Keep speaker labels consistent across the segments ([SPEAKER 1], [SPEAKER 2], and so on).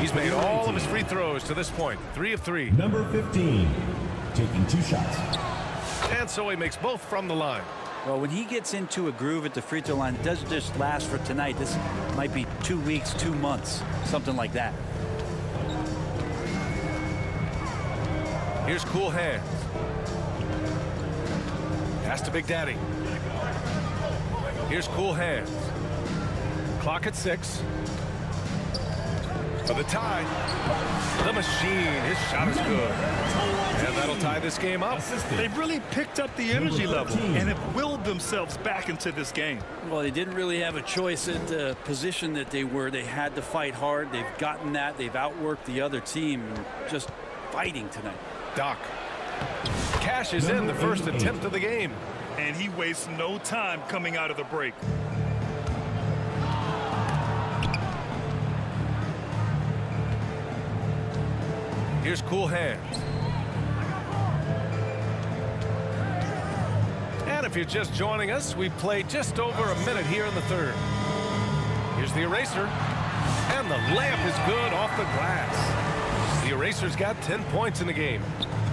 [SPEAKER 1] He's made all of his free throws to this point. 3 of 3.
[SPEAKER 2] Number 15, taking 2 shots.
[SPEAKER 1] And so he makes both from the line.
[SPEAKER 3] Well, when he gets into a groove at the free throw line, it doesn't just last for tonight. This might be 2 weeks, 2 months, something like that.
[SPEAKER 1] Here's cool hands. Pass to Big Daddy. Here's cool hands. Clock at 6. For the tie. The machine. His shot is good. And that'll tie this game up.
[SPEAKER 4] They've really picked up the energy level and have willed themselves back into this game.
[SPEAKER 3] Well, they didn't really have a choice at the position that they were. They had to fight hard. They've gotten that. They've outworked the other team. Just fighting tonight.
[SPEAKER 1] Doc cashes in the first attempt of the game.
[SPEAKER 4] And he wastes no time coming out of the break.
[SPEAKER 1] Here's cool hands. And if you're just joining us, we've played just over a minute here in the third. Here's the eraser. And the layup is good off the glass. The eraser's got 10 points in the game.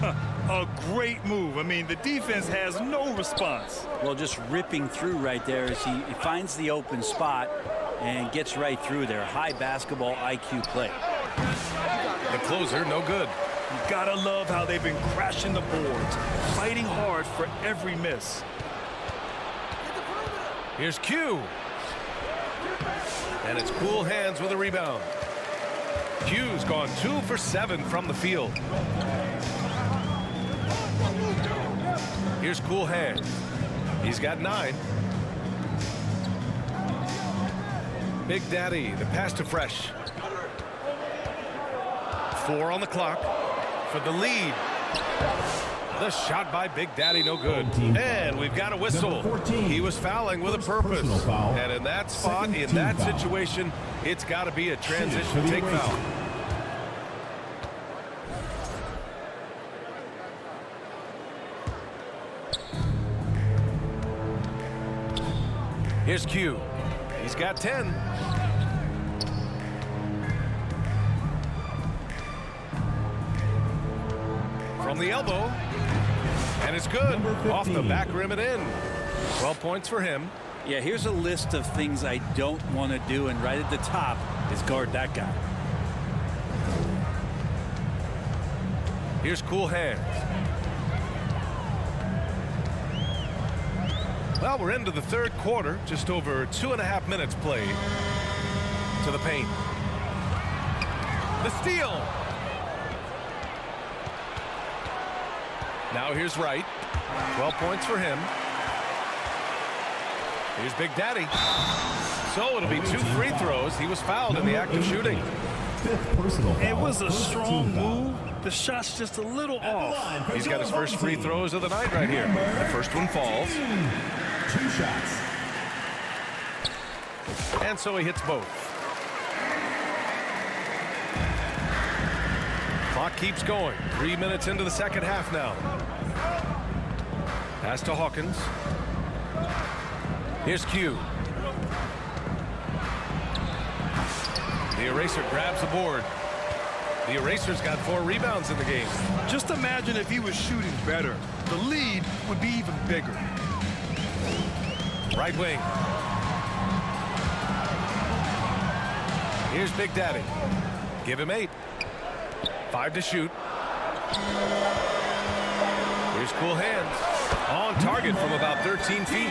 [SPEAKER 4] A great move. I mean, the defense has no response.
[SPEAKER 3] Well, just ripping through right there as he finds the open spot and gets right through there. High basketball IQ play.
[SPEAKER 1] The closer, no good.
[SPEAKER 4] You gotta love how they've been crashing the boards, fighting hard for every miss.
[SPEAKER 1] Here's Q. And it's cool hands with a rebound. Q's gone 2 for 7 from the field. Here's cool hands. He's got 9. Big Daddy, the pass to Fresh. 4 on the clock for the lead. The shot by Big Daddy, no good. And we've got a whistle. He was fouling with a purpose. And in that spot, in that situation, it's got to be a transition take foul. Here's Q. He's got 10. From the elbow. And it's good. Off the back rim and in. 12 points for him.
[SPEAKER 3] Yeah, here's a list of things I don't want to do, and right at the top is guard that guy.
[SPEAKER 1] Here's cool hands. Well, we're into the third quarter. Just over 2.5 minutes played. To the paint. The steal. Now here's Wright. 12 points for him. Here's Big Daddy. So it'll be 2 free throws. He was fouled in the act of shooting.
[SPEAKER 4] It was a strong move. The shot's just a little off.
[SPEAKER 1] He's got his first free throws of the night right here. The first one falls.
[SPEAKER 2] 2 shots.
[SPEAKER 1] And so he hits both. Clock keeps going. 3 minutes into the second half now. Pass to Hawkins. Here's Q. The eraser grabs the board. The eraser's got 4 rebounds in the game.
[SPEAKER 4] Just imagine if he was shooting better. The lead would be even bigger.
[SPEAKER 1] Right wing. Here's Big Daddy. Give him 8. 5 to shoot. Here's Cool Hands. On target from about 13 feet.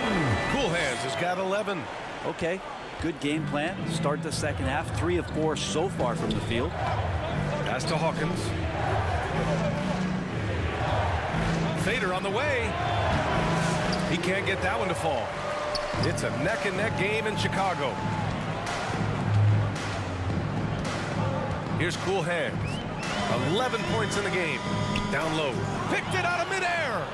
[SPEAKER 1] Cool Hands has got 11.
[SPEAKER 3] Okay, good game plan. Start the second half. 3 of 4 so far from the field.
[SPEAKER 1] Pass to Hawkins. Fader on the way. He can't get that one to fall. It's a neck-and-neck game in Chicago. Here's Cool Hands. 11 points in the game. Down low. Picked it out of midair.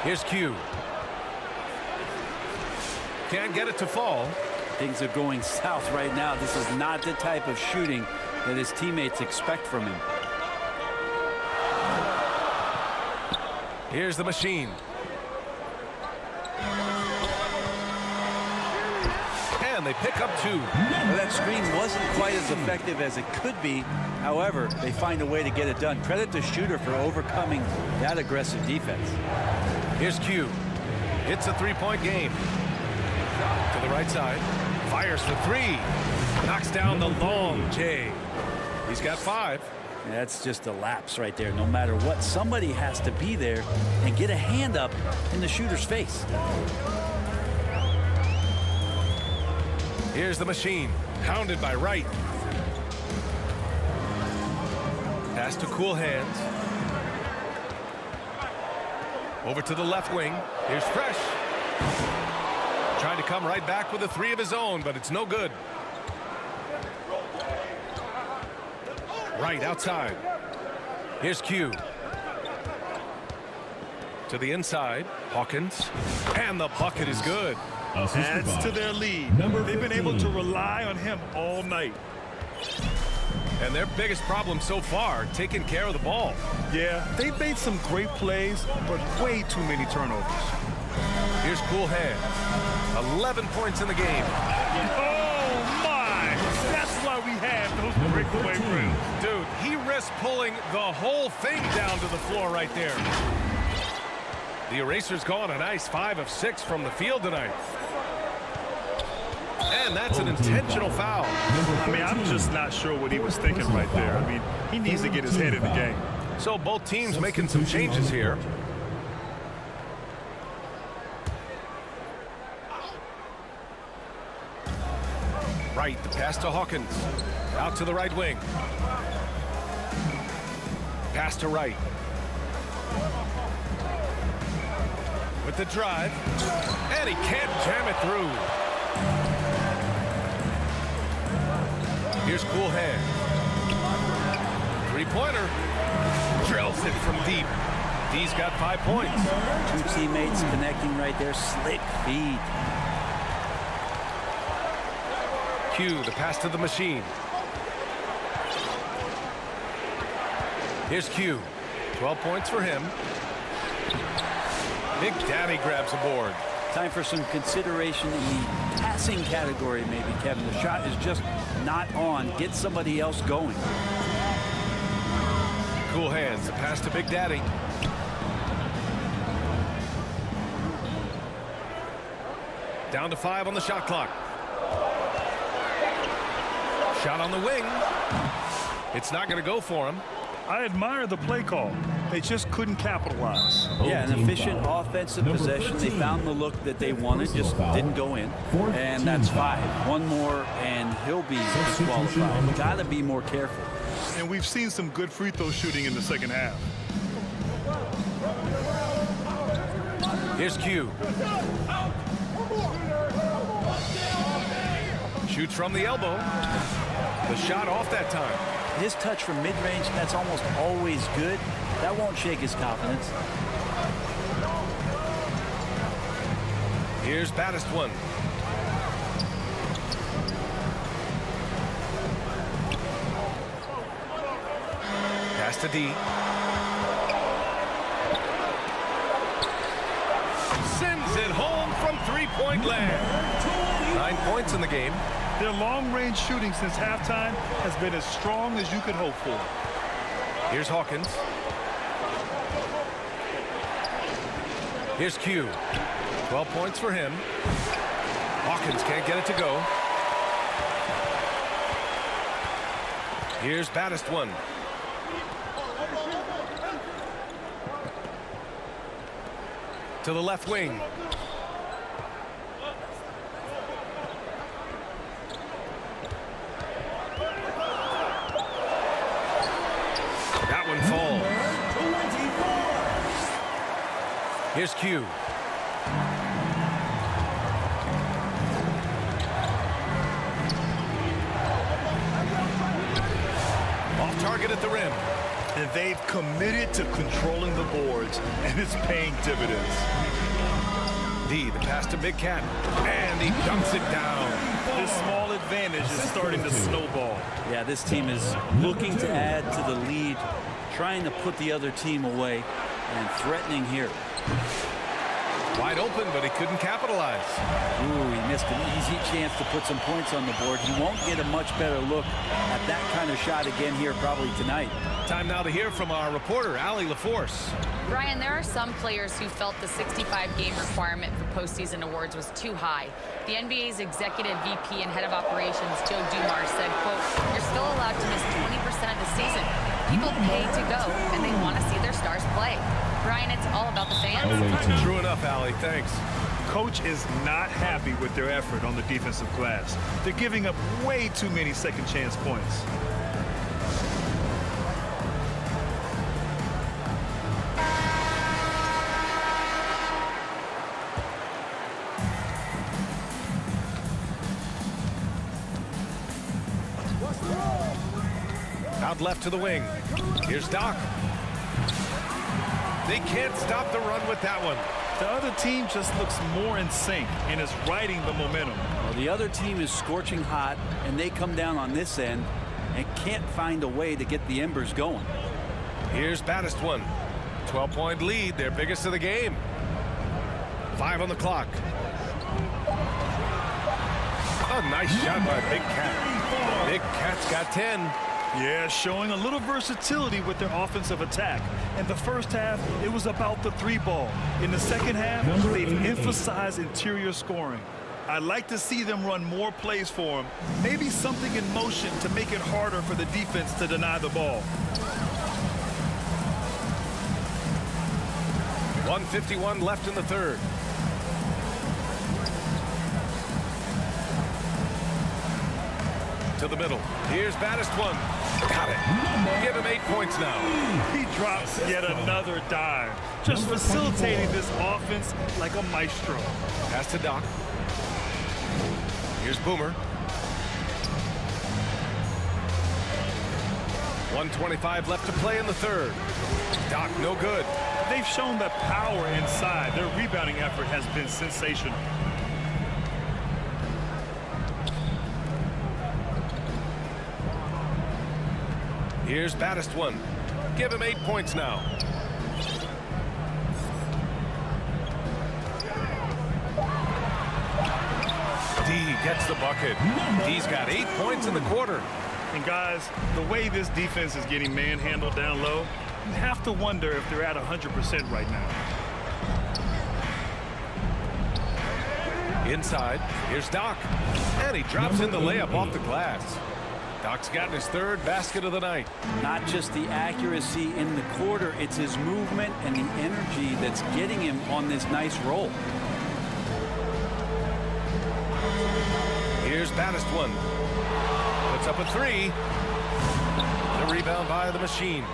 [SPEAKER 1] Here's Q. Can't get it to fall.
[SPEAKER 3] Things are going south right now. This is not the type of shooting that his teammates expect from him.
[SPEAKER 1] Here's the machine. And and they pick up 2.
[SPEAKER 3] Well, that screen wasn't quite as effective as it could be. However, they find a way to get it done. Credit the shooter for overcoming that aggressive defense.
[SPEAKER 1] Here's Q. It's a 3-point game. To the right side. Fires for 3. Knocks down the long J. He's got 5.
[SPEAKER 3] That's just a lapse right there. No matter what, somebody has to be there and get a hand up in the shooter's face.
[SPEAKER 1] Here's the machine. Hounded by Wright. Pass to Cool Hands. Over to the left wing. Here's Fresh. Trying to come right back with a 3 of his own, but it's no good. Right outside. Here's Q. To the inside. Hawkins. And the bucket is good.
[SPEAKER 4] Adds to their lead. They've been able to rely on him all night.
[SPEAKER 1] And their biggest problem so far, taking care of the ball.
[SPEAKER 4] Yeah, they've made some great plays, but way too many turnovers.
[SPEAKER 1] Here's Cool Hands. 11 points in the game.
[SPEAKER 4] Oh, my! That's why we have those breakaway drills.
[SPEAKER 1] Dude, he risked pulling the whole thing down to the floor right there. The eraser's gone a nice 5 of 6 from the field tonight. And that's an intentional foul.
[SPEAKER 4] I mean, I'm just not sure what he was thinking right there. I mean, he needs to get his head in the game.
[SPEAKER 1] So both teams making some changes here. Right, the pass to Hawkins. Out to the right wing. Pass to Wright. With the drive. And he can't jam it through. Here's Cool Hand. 3-pointer. Drills it from deep. D's got 5 points.
[SPEAKER 3] 2 teammates connecting right there. Slick feed.
[SPEAKER 1] Q, the pass to the machine. Here's Q. 12 points for him. Big Daddy grabs a board.
[SPEAKER 3] Time for some consideration in the passing category, maybe, Kevin. The shot is just not on. Get somebody else going.
[SPEAKER 1] Cool Hands. The pass to Big Daddy. Down to 5 on the shot clock. Shot on the wing. It's not going to go for him.
[SPEAKER 4] I admire the play call. They just couldn't capitalize.
[SPEAKER 3] Yeah, an efficient offensive possession. They found the look that they wanted, just didn't go in. And that's 5. One more, and he'll be disqualified. Got to be more careful.
[SPEAKER 4] And we've seen some good free throw shooting in the second half.
[SPEAKER 1] Here's Q. Shoots from the elbow. The shot off that time.
[SPEAKER 3] His touch from mid-range, that's almost always good. That won't shake his confidence.
[SPEAKER 1] Here's Baddest one. Pass to D. Sends it home from 3-point land. 9 points in the game.
[SPEAKER 4] Their long-range shooting since halftime has been as strong as you could hope for.
[SPEAKER 1] Here's Hawkins. Here's Q. 12 points for him. Hawkins can't get it to go. Here's Baddest one. To the left wing. That one falls. Here's Q. Off target at the rim.
[SPEAKER 4] And they've committed to controlling the boards, and it's paying dividends.
[SPEAKER 1] D, the pass to Big Cat, and he dunks it down.
[SPEAKER 4] This small advantage is starting to snowball.
[SPEAKER 3] Yeah, this team is looking to add to the lead, trying to put the other team away, and threatening here.
[SPEAKER 1] Wide open, but he couldn't capitalize.
[SPEAKER 3] Ooh, he missed an easy chance to put some points on the board. He won't get a much better look at that kind of shot again here probably tonight.
[SPEAKER 1] Time now to hear from our reporter, Allie LaForce.
[SPEAKER 5] Brian, there are some players who felt the 65-game requirement for postseason awards was too high. The NBA's executive VP and head of operations, Joe Dumars, said, quote, "You're still allowed to miss 20% of the season. People pay to go, and they want to see their stars play." Brian, it's all about the fans.
[SPEAKER 1] True enough, Allie. Thanks.
[SPEAKER 4] Coach is not happy with their effort on the defensive glass. They're giving up way too many second chance points.
[SPEAKER 1] Out left to the wing. Here's Doc. They can't stop the run with that one.
[SPEAKER 4] The other team just looks more in sync and is riding the momentum.
[SPEAKER 3] Well, the other team is scorching hot, and they come down on this end and can't find a way to get the embers going.
[SPEAKER 1] Here's Baddest one. 12-point lead, their biggest of the game. 5 on the clock. A nice shot by Big Cat. Big Cat's got 10.
[SPEAKER 4] Yeah, showing a little versatility with their offensive attack. In the first half, it was about the 3-ball. In the second half, they've emphasized interior scoring. I'd like to see them run more plays for him. Maybe something in motion to make it harder for the defense to deny the ball.
[SPEAKER 1] 1:51 left in the third. To the middle. Here's Baddest one. Got it. Give him 8 points now.
[SPEAKER 4] He drops yet another dive, just facilitating this offense like a maestro.
[SPEAKER 1] Pass to Doc. Here's Boomer. 1:25 left to play in the third. Doc, no good.
[SPEAKER 4] They've shown that power inside. Their rebounding effort has been sensational.
[SPEAKER 1] Here's Baddest one. Give him 8 points now. D gets the bucket. D's got 8 points in the quarter.
[SPEAKER 4] And guys, the way this defense is getting manhandled down low, you have to wonder if they're at 100% right now.
[SPEAKER 1] Inside, here's Doc. And he drops in the layup off the glass. Doc's gotten his third basket of the night.
[SPEAKER 3] Not just the accuracy in the quarter, it's his movement and the energy that's getting him on this nice roll.
[SPEAKER 1] Here's Baddest one. Puts up a 3. The rebound by the Machine.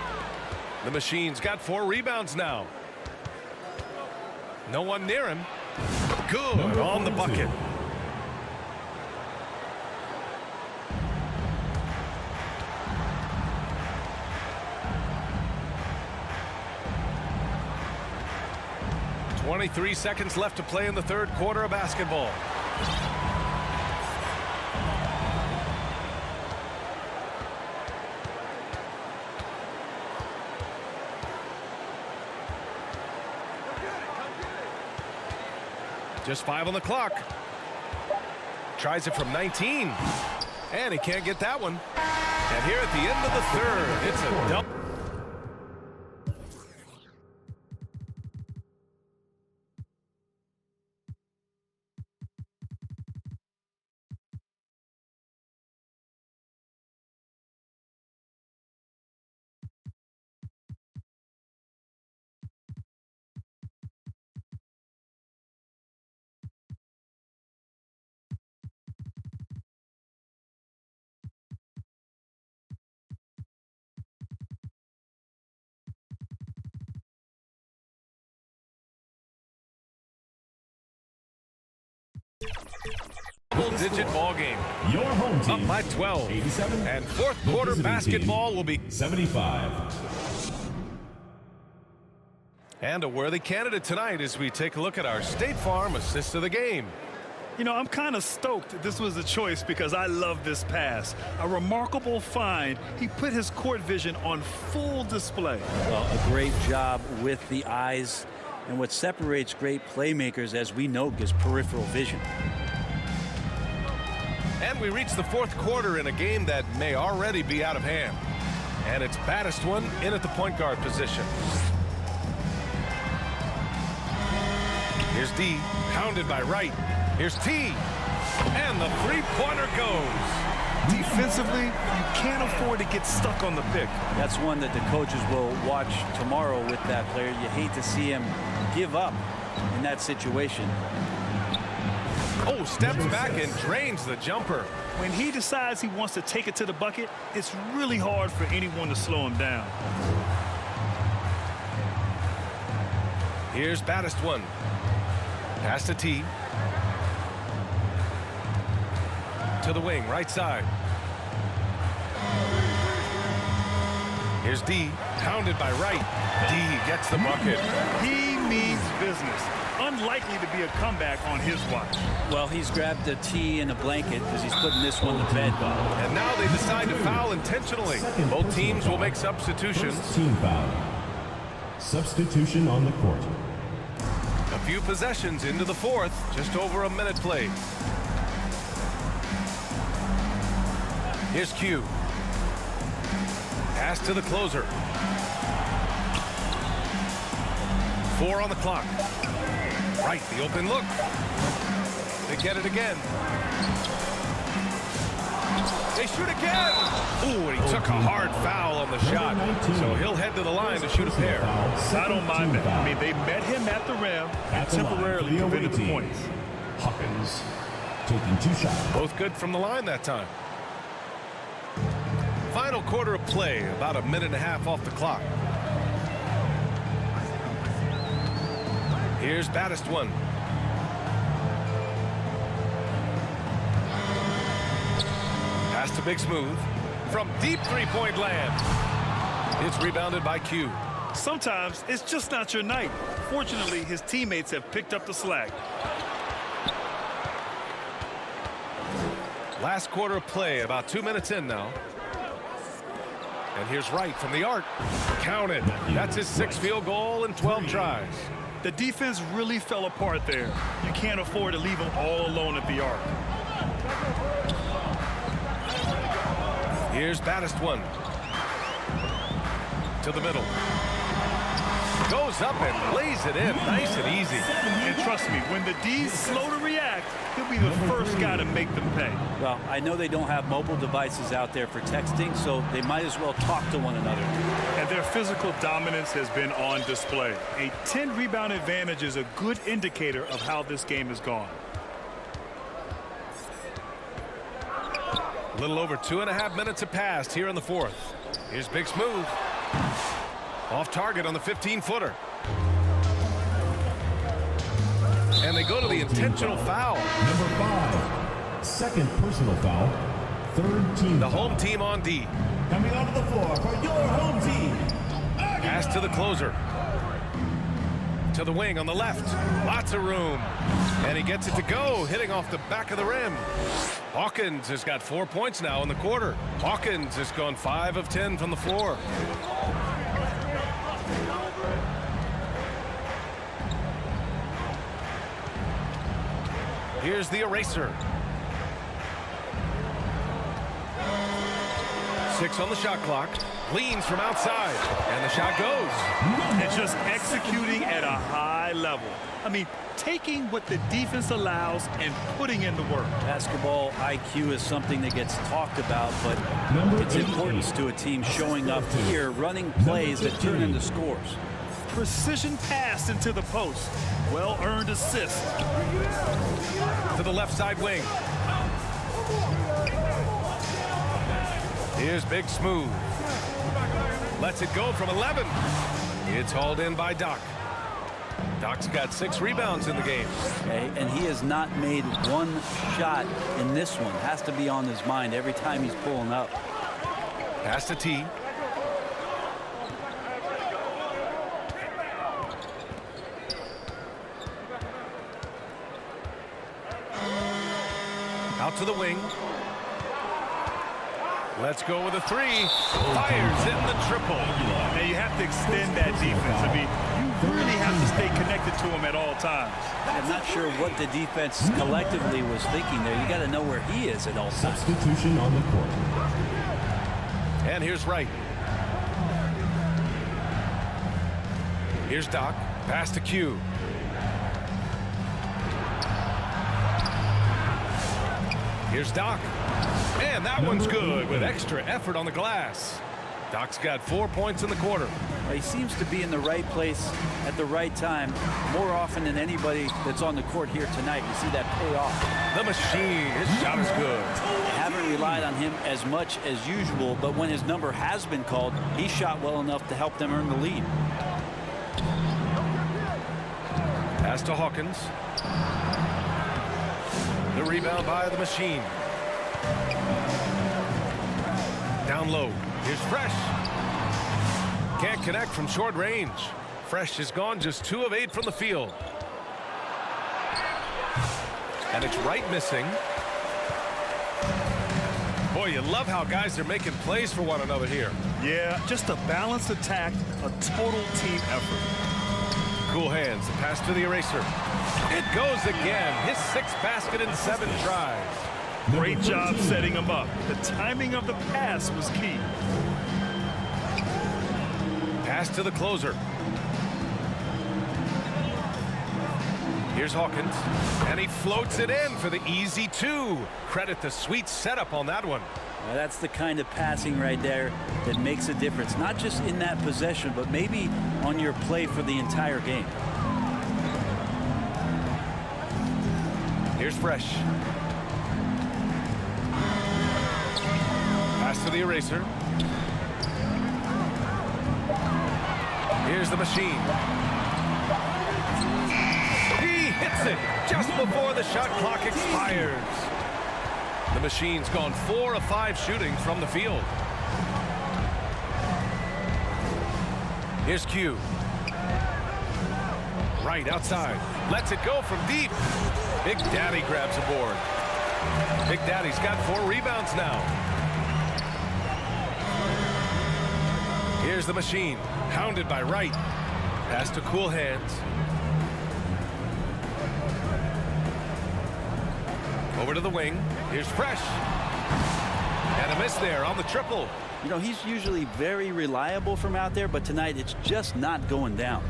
[SPEAKER 1] The Machine's got 4 rebounds now. No one near him. Good on the bucket. .23 seconds left to play in the third quarter of basketball. Just 5 on the clock. Tries it from 19. And he can't get that one. And here at the end of the third, it's a double. Double-digit ball game.
[SPEAKER 2] Your home team.
[SPEAKER 1] Up by 12.
[SPEAKER 2] 87.
[SPEAKER 1] And fourth quarter basketball will be
[SPEAKER 2] 75.
[SPEAKER 1] And a worthy candidate tonight as we take a look at our State Farm assist of the game.
[SPEAKER 4] You know, I'm kind of stoked this was a choice because I love this pass. A remarkable find. He put his court vision on full display.
[SPEAKER 3] Well, a great job with the eyes And what separates great playmakers, as we know, is peripheral vision.
[SPEAKER 1] And we reach the fourth quarter in a game that may already be out of hand. And it's baddest one in at the point guard position. Here's D, pounded by Wright. Here's T, and the three-pointer goes.
[SPEAKER 4] Defensively, you can't afford to get stuck on the pick.
[SPEAKER 3] That's one that the coaches will watch tomorrow with that player. You hate to see him give up in that situation.
[SPEAKER 1] Oh, steps back and drains the jumper.
[SPEAKER 4] When he decides he wants to take it to the bucket, it's really hard for anyone to slow him down.
[SPEAKER 1] Here's baddest one. Pass to T. To the wing, right side. Here's D, pounded by Wright. D gets the bucket.
[SPEAKER 4] He means business. Unlikely to be a comeback on his watch.
[SPEAKER 3] Well, he's grabbed a tee and a blanket because he's putting this one to bed.
[SPEAKER 1] And now they decide to foul intentionally. Both teams will make substitutions.
[SPEAKER 2] First team foul. Substitution on the court.
[SPEAKER 1] A few possessions into the fourth. Just over a minute played. Here's Q. Pass to the closer. 4 on the clock. Right, the open look. They get it again. They shoot again. Ooh, and he took a hard foul on the shot. So he'll head to the line to shoot a pair.
[SPEAKER 4] I don't mind that. I mean, they met him at the rim and temporarily prevented the points.
[SPEAKER 2] Hawkins taking 2 shots.
[SPEAKER 1] Both good from the line that time. Final quarter of play, about a minute and a half off the clock. Here's baddest one. Pass to Big Smooth. From deep three-point land. It's rebounded by Q.
[SPEAKER 4] Sometimes it's just not your night. Fortunately, his teammates have picked up the slack.
[SPEAKER 1] Last quarter of play, about 2 minutes in now. And here's Wright from the arc. Counted. That's his 6th field goal in 12 tries.
[SPEAKER 4] The defense really fell apart there. You can't afford to leave them all alone at the arc.
[SPEAKER 1] Here's baddest one. To the middle. Goes up and lays it in. Nice and easy.
[SPEAKER 4] And trust me, when the D's slow to react, he'll be the first guy to make them pay.
[SPEAKER 3] Well, I know they don't have mobile devices out there for texting, so they might as well talk to one another.
[SPEAKER 4] And their physical dominance has been on display. A 10-rebound advantage is a good indicator of how this game has gone.
[SPEAKER 1] A little over 2.5 minutes have passed here in the fourth. Here's Big Smooth. Off target on the 15-footer. And they go to the intentional foul.
[SPEAKER 2] Number 5. Second personal foul. Third team
[SPEAKER 1] The
[SPEAKER 2] foul.
[SPEAKER 1] home team on D.
[SPEAKER 2] Coming onto the floor for your home team.
[SPEAKER 1] Pass to the closer. To the wing on the left. Lots of room. And he gets it to go, hitting off the back of the rim. Hawkins has got 4 points now in the quarter. Hawkins has gone 5 of 10 from the floor. Here's the eraser. 6 on the shot clock. Leans from outside. And the shot goes.
[SPEAKER 4] And just executing at a high level. I mean, taking what the defense allows and putting in the work.
[SPEAKER 3] Basketball IQ is something that gets talked about, but its importance to a team showing up here, running plays that turn into scores.
[SPEAKER 4] Precision pass into the post. Well-earned assist.
[SPEAKER 1] To the left side wing. Here's Big Smooth. Lets it go from 11. It's hauled in by Doc. Doc's got 6 rebounds in the game.
[SPEAKER 3] Okay, and he has not made one shot in this one. Has to be on his mind every time he's pulling up.
[SPEAKER 1] Pass to T. Out to the wing. Let's go with a three. Fires in the triple.
[SPEAKER 4] And you have to extend that defense. I mean, you really have to stay connected to him at all times.
[SPEAKER 3] I'm not sure what the defense collectively was thinking there. You got to know where he is at all times.
[SPEAKER 2] Substitution on the court.
[SPEAKER 1] And here's Wright. Here's Doc. Pass to Q. Here's Doc. And that one's good with extra effort on the glass. Doc's got 4 points in the quarter.
[SPEAKER 3] Well, he seems to be in the right place at the right time more often than anybody that's on the court here tonight. You see that pay off.
[SPEAKER 1] The machine. His shot is good.
[SPEAKER 3] Haven't relied on him as much as usual, but when his number has been called, he shot well enough to help them earn the lead.
[SPEAKER 1] Pass to Hawkins. The rebound by the machine. Down low. Here's Fresh. Can't connect from short range. Fresh is gone just 2 of 8 from the field. And it's Wright missing. Boy, you love how guys are making plays for one another here.
[SPEAKER 4] Yeah, just a balanced attack, a total team effort.
[SPEAKER 1] Cool hands. The pass to the eraser. It goes again. His 6th basket in 7 tries.
[SPEAKER 4] Great job setting him up. The timing of the pass was key.
[SPEAKER 1] Pass to the closer. Here's Hawkins. And he floats it in for the easy 2. Credit the sweet setup on that one.
[SPEAKER 3] Now that's the kind of passing right there that makes a difference. Not just in that possession, but maybe on your play for the entire game.
[SPEAKER 1] Here's Fresh. Pass to the eraser. Here's the machine. He hits it just before the shot clock expires. The machine's gone 4 of 5 shooting from the field. Here's Q. Right outside. Lets it go from deep. Big Daddy grabs a board. Big Daddy's got 4 rebounds now. Here's the machine. Hounded by Wright. Pass to Cool Hands. Over to the wing. Here's Fresh. And a miss there on the triple.
[SPEAKER 3] You know, he's usually very reliable from out there, but tonight it's just not going down.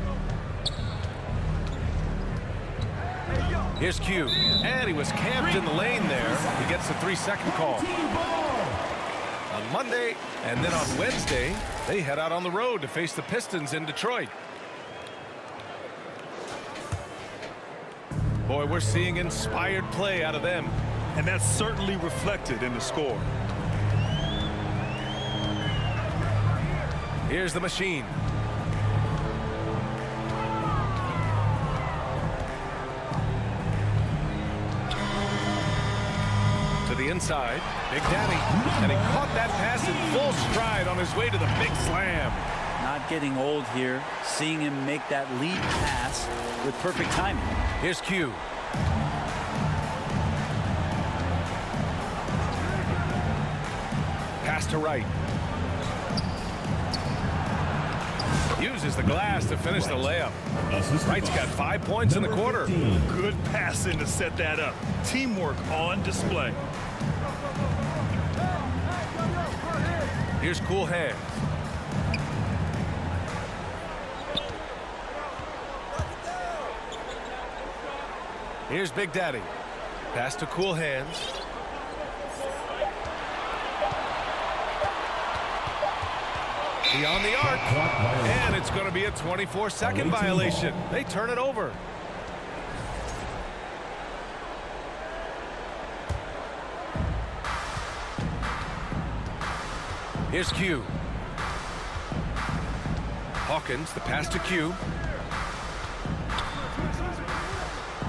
[SPEAKER 1] Here's Q. And he was camped in the lane there. He gets the 3-second call. On Monday and then on Wednesday, they head out on the road to face the Pistons in Detroit. Boy, we're seeing inspired play out of them.
[SPEAKER 4] And that's certainly reflected in the score.
[SPEAKER 1] Here's the machine. To the inside, Big Daddy. And he caught that pass in full stride on his way to the big slam.
[SPEAKER 3] Not getting old here, seeing him make that lead pass with perfect timing.
[SPEAKER 1] Here's Q. Pass to Wright. Uses the glass to finish the layup. Wright's got 5 points in the quarter.
[SPEAKER 4] Good passing to set that up. Teamwork on display.
[SPEAKER 1] Here's Cool Hands. Here's Big Daddy. Pass to Cool Hands. Beyond the arc. And it's going to be a 24-second violation. They turn it over. Here's Q. Hawkins, the pass to Q.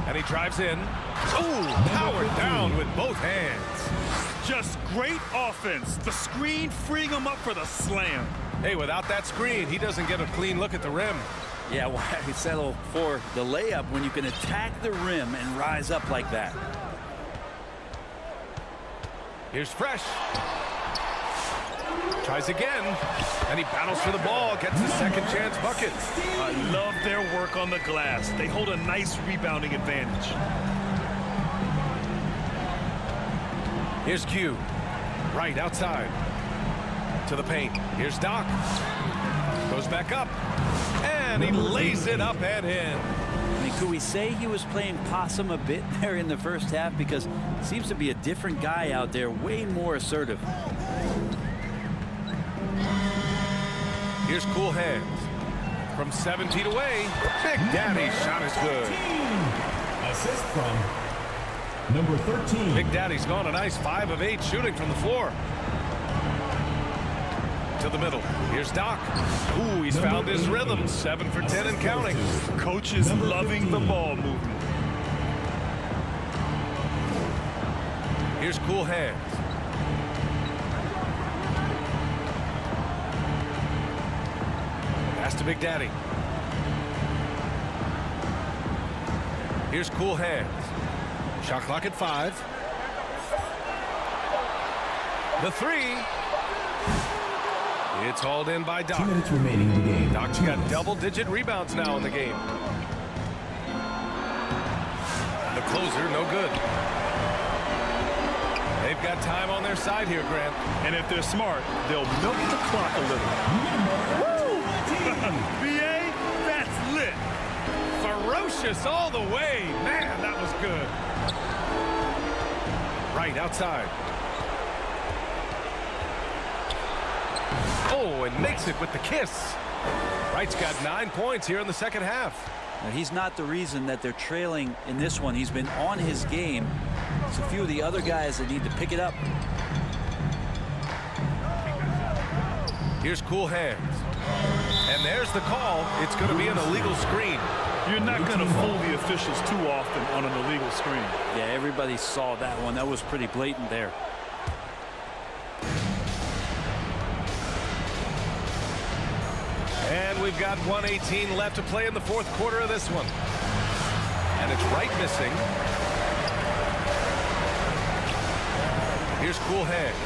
[SPEAKER 1] And he drives in. Oh, powered down with both hands.
[SPEAKER 4] Just great offense. The screen freeing him up for the slam.
[SPEAKER 1] Hey, without that screen, he doesn't get a clean look at the rim.
[SPEAKER 3] Yeah, why settle for the layup when you can attack the rim and rise up like that?
[SPEAKER 1] Here's Fresh. Tries again, and he battles for the ball, gets his second chance bucket.
[SPEAKER 4] I love their work on the glass. They hold a nice rebounding advantage.
[SPEAKER 1] Here's Q, right outside to the paint. Here's Doc, goes back up, and he lays it up and in.
[SPEAKER 3] I mean, could we say he was playing possum a bit there in the first half? Because it seems to be a different guy out there, way more assertive.
[SPEAKER 1] Here's Cool Hands from 7 feet away. Big Daddy's shot is good.
[SPEAKER 2] Assist from number 13.
[SPEAKER 1] Big Daddy's gone a nice 5 of 8 shooting from the floor. To the middle. Here's Doc. Ooh, he's found his rhythm. 7 for 10 and counting.
[SPEAKER 4] Coach is loving the ball movement.
[SPEAKER 1] Here's Cool Hands. Pass to Big Daddy. Here's Cool Hands. Shot clock at 5. The 3. It's hauled in by Doc.
[SPEAKER 2] 2 minutes remaining in the game.
[SPEAKER 1] Doc's got double-digit rebounds now in the game. The closer, no good. They've got time on their side here, Grant.
[SPEAKER 4] And if they're smart, they'll milk the clock a little. PBA, that's lit.
[SPEAKER 1] Ferocious all the way. Man, that was good. Right outside. Oh, and makes it with the kiss. Wright's got 9 points here in the second half.
[SPEAKER 3] Now, he's not the reason that they're trailing in this one. He's been on his game. It's a few of the other guys that need to pick it up.
[SPEAKER 1] Here's Cool Hands. And there's the call. It's going to be an illegal screen.
[SPEAKER 4] You're not going to fool the officials too often on an illegal screen.
[SPEAKER 3] Yeah, everybody saw that one. That was pretty blatant there.
[SPEAKER 1] And we've got 1:18 left to play in the fourth quarter of this one. And it's Wright missing. Here's Cool Hands.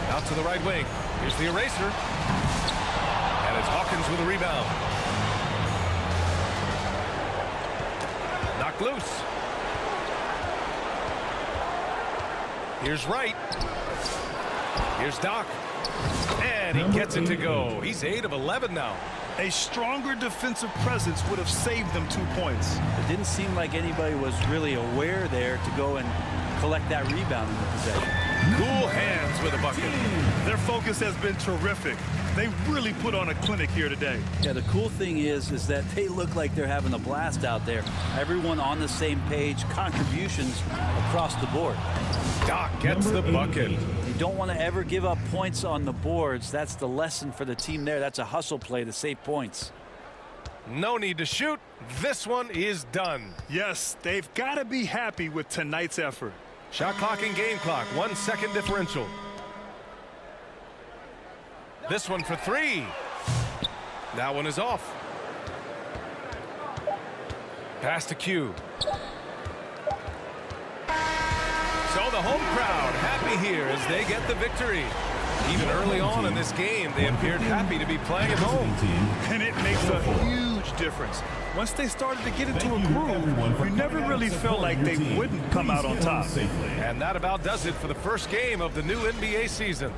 [SPEAKER 1] Out to the right wing. Here's the eraser. And it's Hawkins with a rebound. Knocked loose. Here's Wright. Here's Doc. And he gets it to go. He's 8 of 11 now.
[SPEAKER 4] A stronger defensive presence would have saved them 2 points.
[SPEAKER 3] It didn't seem like anybody was really aware there to go and collect that rebound in the possession.
[SPEAKER 1] Cool Hands with a bucket.
[SPEAKER 4] Their focus has been terrific. They really put on a clinic here today.
[SPEAKER 3] Yeah, the cool thing is that they look like they're having a blast out there. Everyone on the same page, contributions across the board.
[SPEAKER 1] Doc gets the bucket.
[SPEAKER 3] You don't want to ever give up points on the boards. That's the lesson for the team there. That's a hustle play to save points.
[SPEAKER 1] No need to shoot. This one is done.
[SPEAKER 4] Yes, they've got to be happy with tonight's effort.
[SPEAKER 1] Shot clock and game clock. 1 second differential. This one for 3. That one is off. Pass to Q. So the home crowd happy here as they get the victory. Even early on in this game, they appeared happy to be playing at home.
[SPEAKER 4] And it makes a huge difference. Once they started to get into a groove, we never really felt like they wouldn't come out on top.
[SPEAKER 1] And that about does it for the first game of the new NBA season.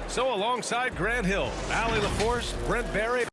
[SPEAKER 1] So alongside Grant Hill, Allie LaForce, Brent Barry,